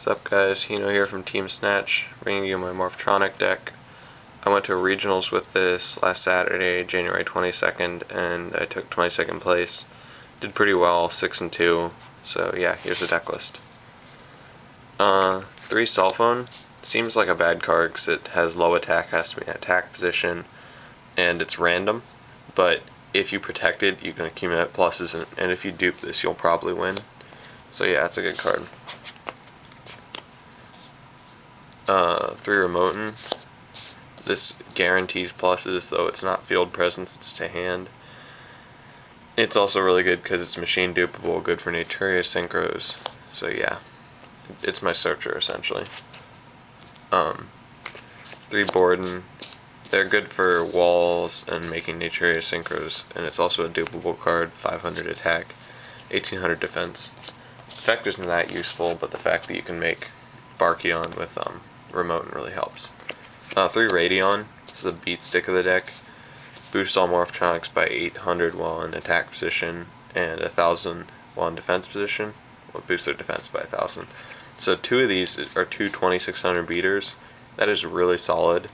What's up guys, Hino here from Team Snatch, bringing you my Morphtronic deck. I went to regionals with this last Saturday, January 22nd, and I took 22nd place. Did pretty well, 6-2, so yeah, here's the deck list. 3 Cell Phone, seems like a bad card because it has low attack, has to be in attack position, and it's random, but if you protect it, you can accumulate pluses, and if you dupe this, you'll probably win. So yeah, it's a good card. 3 Remotin. This guarantees pluses, though it's not field presence, it's to hand. It's also really good because it's machine dupable, good for Naturia synchros. So yeah, it's my searcher essentially. 3 Borden. They're good for walls and making Naturia synchros, and it's also a dupable card, 500 attack, 1800 defense. Effect isn't that useful, but the fact that you can make Barkion with Remotin really helps. 3 Radion, this is a beat stick of the deck. Boosts all Morphtronics by 800 while in attack position, and 1000 while in defense position. Will boost their defense by 1000. So 2 of these are 2 2600 beaters. That is really solid.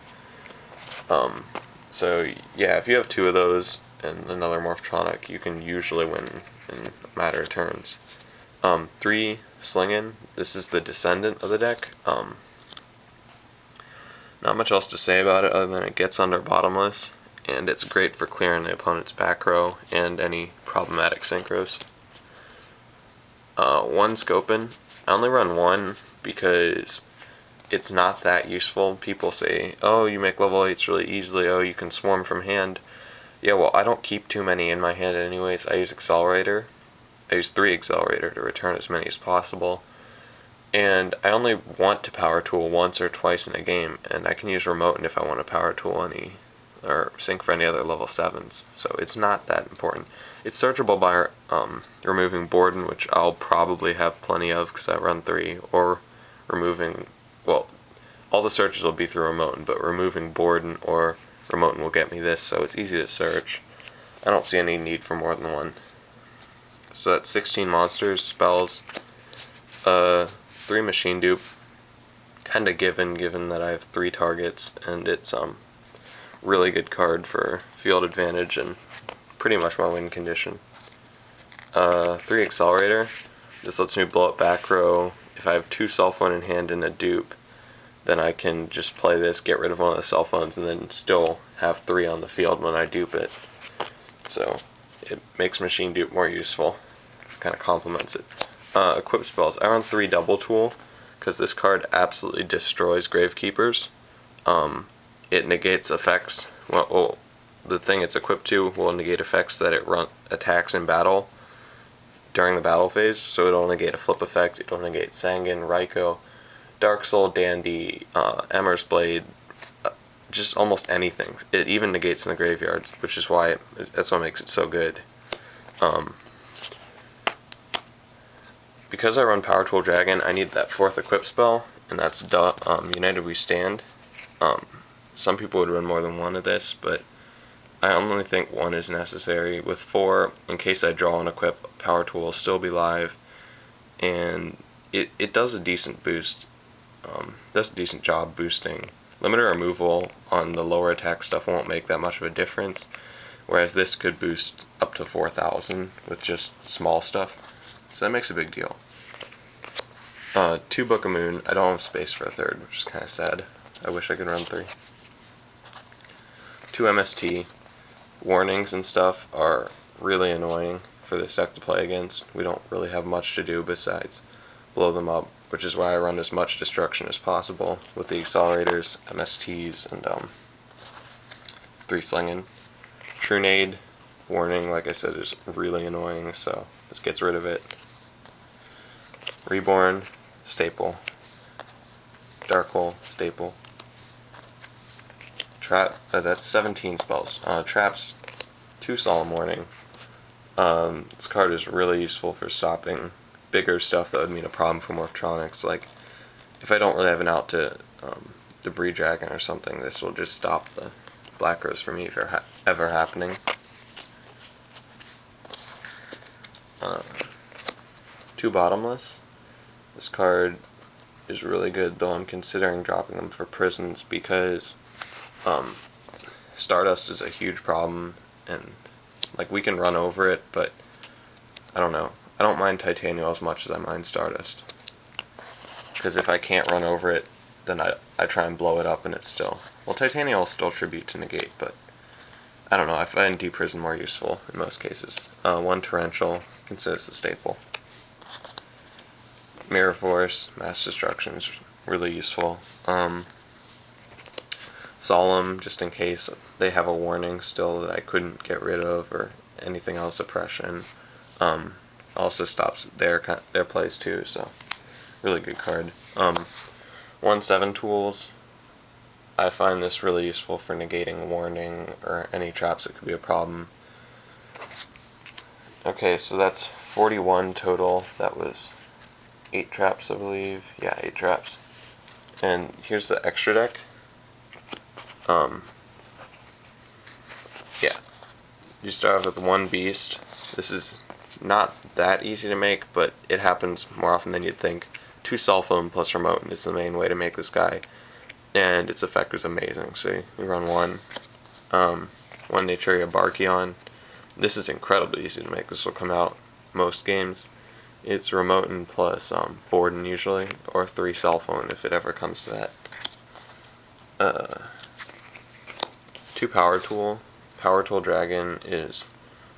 So yeah, if you have 2 of those and another Morphtronic, you can usually win in a matter of turns. 3 Slingin, this is the descendant of the deck. Not much else to say about it other than it gets under bottomless, and it's great for clearing the opponent's back row and any problematic synchros. 1 Scopin. I only run 1 because it's not that useful. People say, oh, you make level 8s really easily, oh, you can swarm from hand. Yeah, well, I don't keep too many in my hand anyways. I use Accelerator. I use 3 Accelerator to return as many as possible. And I only want to power tool once or twice in a game, and I can use Remotin if I want to power tool any or sync for any other level 7s, so it's not that important. It's searchable by removing Borden, which I'll probably have plenty of because I run 3, or removing, well, all the searches will be through Remotin, but removing Borden or Remotin will get me this, so it's easy to search. I don't see any need for more than 1. So that's 16 monsters, spells, 3 machine dupe, kinda given that I have 3 targets, and it's really good card for field advantage and pretty much my win condition. 3 Accelerator, this lets me blow up back row. If I have 2 cell phone in hand and a dupe, then I can just play this, get rid of one of the cell phones, and then still have 3 on the field when I dupe it. So it makes machine dupe more useful, kinda complements it. Equip spells. I run 3 Double Tool because this card absolutely destroys Gravekeepers. It negates effects. Well, the thing it's equipped to will negate effects that it attacks in battle during the battle phase. So it'll negate a flip effect. It'll negate Sangan, Raikou, Dark Soul, Dandy, Emmer's Blade, just almost anything. It even negates in the graveyard, which is why that's what makes it so good. Because I run Power Tool Dragon, I need that 4th equip spell, and that's United We Stand. Some people would run more than 1 of this, but I only think 1 is necessary. With 4, in case I draw an equip, Power Tool will still be live, and it does a decent boost. Does a decent job boosting. Limited removal on the lower attack stuff won't make that much of a difference, whereas this could boost up to 4,000 with just small stuff. So that makes a big deal. 2 Book of Moon. I don't have space for a 3rd, which is kind of sad. I wish I could run 3. 2 MST. Warnings and stuff are really annoying for this deck to play against. We don't really have much to do besides blow them up, which is why I run as much destruction as possible with the accelerators, MSTs, and 3 Slingin. Trunade. Warning, like I said, is really annoying, so this gets rid of it. Reborn, staple. Dark Hole, staple. Trap, that's 17 spells. Traps, 2 Solemn Warning. This card is really useful for stopping bigger stuff that would mean a problem for Morphtronics. Like, if I don't really have an out to Debris Dragon or something, this will just stop the Black Rose from ever happening. 2 Bottomless. This card is really good, though I'm considering dropping them for prisons because Stardust is a huge problem, and like we can run over it, but I don't know. I don't mind Titanium as much as I mind Stardust. Because if I can't run over it, then I try and blow it up and it's still... Well, Titanium will still tribute to negate, but I don't know. I find Deep Prison more useful in most cases. One Torrential, considers a staple. Mirror Force, Mass Destruction is really useful. Solemn, just in case they have a warning still that I couldn't get rid of, or anything else, Oppression. Also stops their plays too, so really good card. 1/7 Tools. I find this really useful for negating warning or any traps that could be a problem. Okay, so that's 41 total. That was 8 traps, I believe. Yeah, 8 traps. And here's the extra deck. Yeah. You start off with 1 Beast. This is not that easy to make, but it happens more often than you'd think. 2 Cell Phone plus Remote is the main way to make this guy. And its effect is amazing. So you run 1. 1 Naturia Barkion. This is incredibly easy to make. This will come out most games. It's Remoten plus Borden usually, or 3 Cell Phone if it ever comes to that. 2 Power Tool. Power Tool Dragon is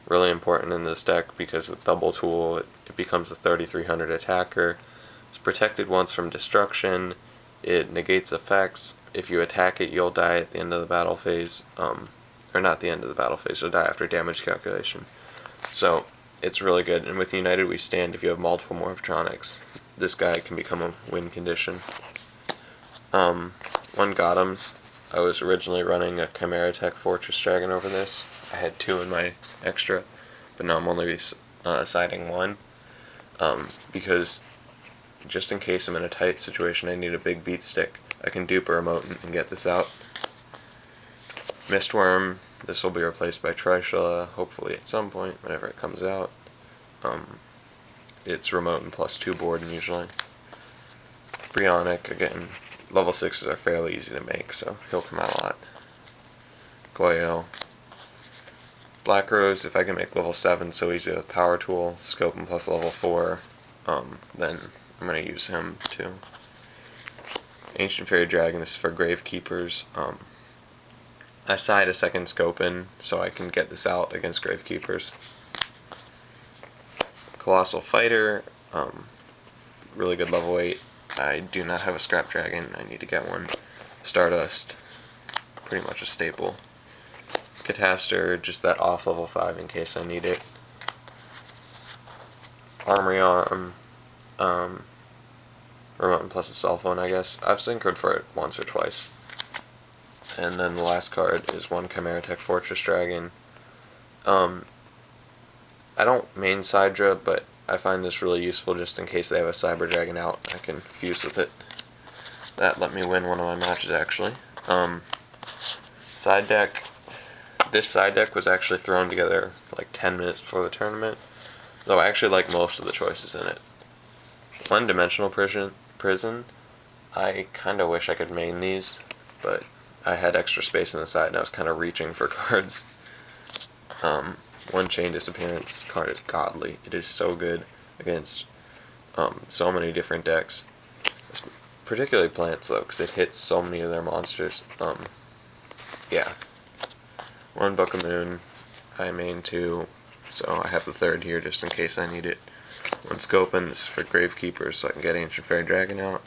really important in this deck because with Double Tool it becomes a 3300 attacker. It's protected once from destruction. It negates effects. If you attack it, you'll die at the end of the battle phase. Or not the end of the battle phase, you'll die after damage calculation. So it's really good. And with United We Stand, if you have multiple Morphtronics, this guy can become a win condition. 1 Gothams. I was originally running a Chimera Tech Fortress Dragon over this. I had 2 in my extra, but now I'm only siding 1. Because just in case I'm in a tight situation, I need a big beat stick. I can dupe a remote and get this out. Mistworm, this will be replaced by Trishula, hopefully at some point, whenever it comes out. It's remote and plus 2 Borden usually. Brionic, again, level 6s are fairly easy to make, so he'll come out a lot. Goyo. Black Rose, if I can make level 7 so easy with Power Tool, Scope him plus level 4, then I'm going to use him too. Ancient Fairy Dragon, this is for Gravekeepers. I side a second Scope in so I can get this out against Gravekeepers. Colossal Fighter, really good level 8. I do not have a Scrap Dragon, I need to get one. Stardust, pretty much a staple. Cataster, just that off level 5 in case I need it. Armory Arm, Remote plus a Cell Phone, I guess. I've synchroned for it once or twice. And then the last card is 1 Chimera Tech Fortress Dragon. I don't main Sidra, but I find this really useful just in case they have a Cyber Dragon out. I can fuse with it. That let me win one of my matches, actually. Side deck. This side deck was actually thrown together like 10 minutes before the tournament, though I actually like most of the choices in it. 1 Dimensional Prison. I kind of wish I could main these, but I had extra space on the side and I was kind of reaching for cards. 1 Chain Disappearance card is godly. It is so good against so many different decks, particularly plants though, because it hits so many of their monsters. Yeah. 1 Book of Moon. I main 2, so I have the 3rd here just in case I need it. 1 Scopin, this is for Gravekeepers so I can get Ancient Fairy Dragon out.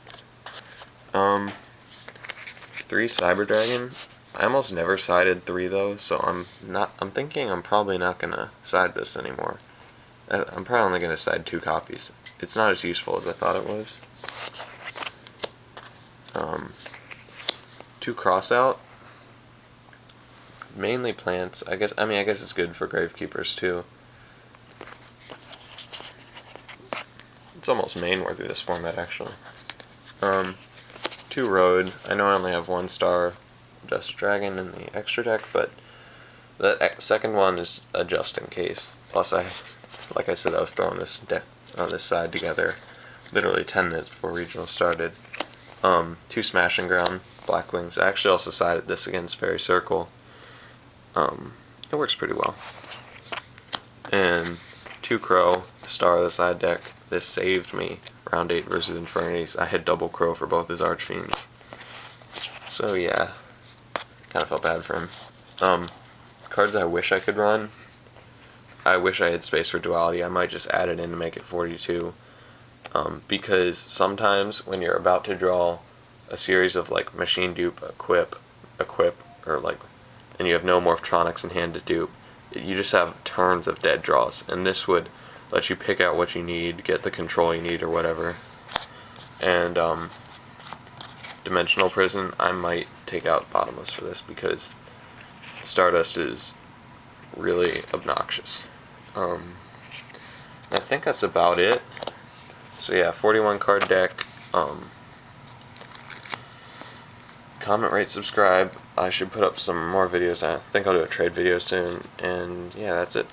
3 Cyber Dragon. I almost never sided 3 though, so I'm thinking I'm probably not gonna side this anymore. I'm probably only gonna side 2 copies. It's not as useful as I thought it was. 2 Crossout. Mainly plants. I guess it's good for Gravekeepers too. It's almost main worthy this format actually. 2 Road. I know I only have 1 star Just Dragon in the extra deck, but the second one is a just in case. Plus like I said, I was throwing this deck on this side together literally 10 minutes before regional started. 2 Smash and Ground Blackwings. I actually also sided this against Fairy Circle. It works pretty well. And 2 Crow, Star of the side deck. This saved me round 8 versus Infernities. I had double Crow for both his Archfiends. So yeah, kind of felt bad for him. Cards I wish I could run. I wish I had space for Duality. I might just add it in to make it 42. Because sometimes when you're about to draw a series of like Machine Dupe, Equip, or like, and you have no Morphtronics in hand to dupe, you just have turns of dead draws, and this would let you pick out what you need, get the control you need, or whatever. And Dimensional Prison, I might take out Bottomless for this because Stardust is really obnoxious. I think that's about it. So yeah, 41 card deck. Comment, rate, subscribe. I should put up some more videos. I think I'll do a trade video soon. And yeah, that's it.